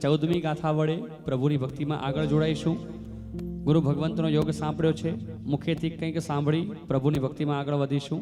14મી ગાથા વડે પ્રભુની ભક્તિમાં આગળ જોડાઈશું। ગુરુ ભગવંતનો યોગ સાંભળ્યો છે, મુખેથી કંઈક સાંભળી પ્રભુની ભક્તિમાં આગળ વધીશું।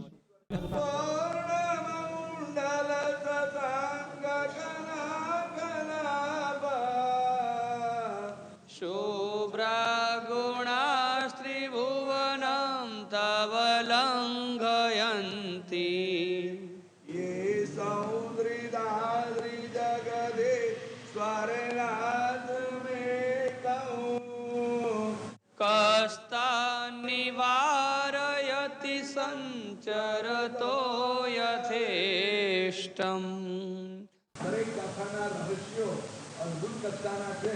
निवारयति संचरतो यथेष्टम। દરેક ગાથાના રહસ્યો અદ્ભુત કથાના છે।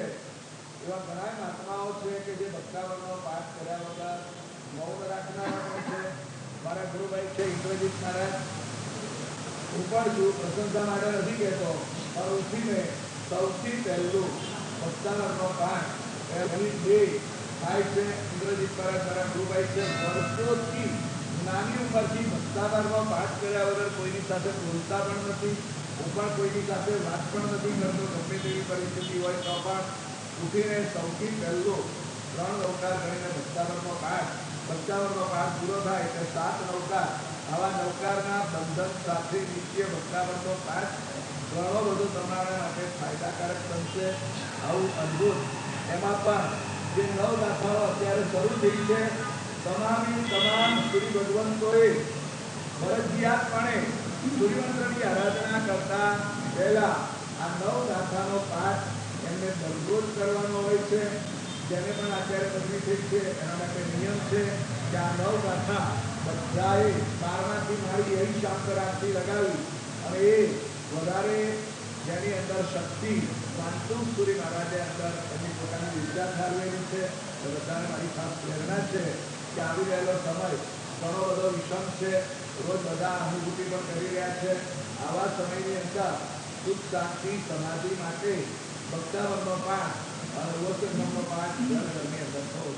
એવા ઘણા મહાત્માઓ છે કે જે ભક્તાવરનો પાઠ કર્યા વગર મૌન રાખનારા છે। મારા ગુરુભાઈ છે ઇન્દ્રજીત મહારાજ, હું પણ છું, પ્રશંસા માટે નથી કહેતો, પણ ઉઠીને સૌથી પહેલું ભક્તાવરનો પાઠ એની બે થાય છે। ઇન્દ્રજીત મહારાજ મારા ગુરુભાઈ છે, વર્ષોથી નાની ઉંમરથી ભક્તાવરનો પાઠ કર્યા વગર કોઈની સાથે બોલતા પણ નથી, હું પણ કોઈની સાથે વાત પણ નથી કરતો। ગમે તેવી પરિસ્થિતિ હોય તો પણ ઉઠીને સૌથી પહેલું 3 નવકાર કરીને ભક્તાવરનો પાઠ પૂરો થાય એટલે 7 નવકાર। આવા નવકારના બંધન સાથે નિત્ય ભક્તાવરનો પાઠ ઘણો બધો તમારા માટે ફાયદાકારક બનશે। આવું અદ્ભુત એમાં પણ જે 9 ગાથાઓ અત્યારે શરૂ થઈ છે, તમામ શ્રી ભગવંતોએ ફરજિયાતપણે સૂર્યમંત્રની આરાધના કરતા પહેલા આ 9 ગાથાનો પાઠ એમને દરરોજ કરવાનો હોય છે। જેને પણ અત્યારે પદવી થઈ છે એના માટે નિયમ છે કે આ 9 ગાથા બધાએ 12માંથી મારી એવી શાંતરાગથી લગાવી અને એ વધારે જેની અંદર શક્તિ શાંતુ સુરી મહારાજે અંદર એની પોતાની વિદ્યા ઠારવેલી છે। તો બધાને મારી ખાસ પ્રેરણા છે કે આવી રહેલો સમય ઘણો બધો વિષમ છે, રોજ બધા અનુભૂતિ પણ કરી રહ્યા છે। આવા સમયની અંદર સુખ શાંતિ સમાધિ માટે ભક્તાવરનો પાઠ અને રોષનો પાઠ ઘરની અંદર થવો।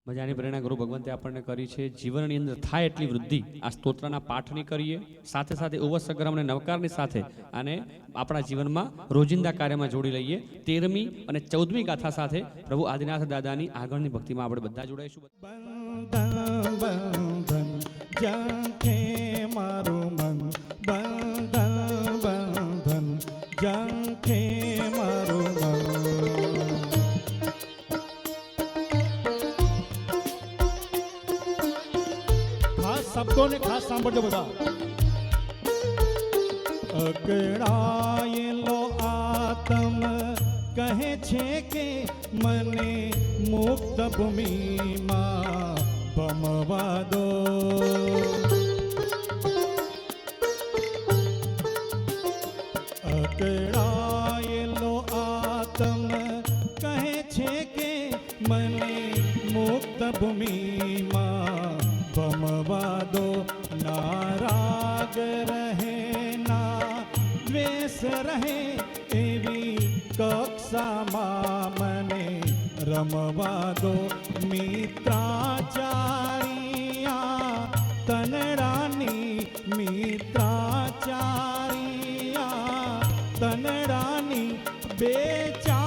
મજાની પ્રેરણા ગુરુ ભગવંતે આપણને કરી છે। જીવનની અંદર થાય એટલી વૃદ્ધિ આ સ્તોત્રના પાઠની કરીએ, સાથે સાથે ઉવસ સંગ્રામ અને નવકારની સાથે અને આપણા જીવનમાં રોજિંદા કાર્યમાં જોડી લઈએ। 13મી અને 14મી ગાથા સાથે પ્રભુ આદિનાથ દાદાની આગળની ભક્તિમાં આપણે બધા જોડાઈશું। શબ્દોને ખાસ સાંભળજો બધા। અકળાયેલો આત્મ કહે છે કે મને મુક્ત ભૂમિમાં ભમવા દો। અકળાયેલો આત્મ કહે છે કે મને મુક્ત ભૂમિમાં ભમવા દો। ના રાગ રહે ના દ્વેષ રહે એવી કક્ષામાં મને રમવા દો। મિત્રાચારિયા તનડાની મિત્રાચારિયા તનડાની બેચા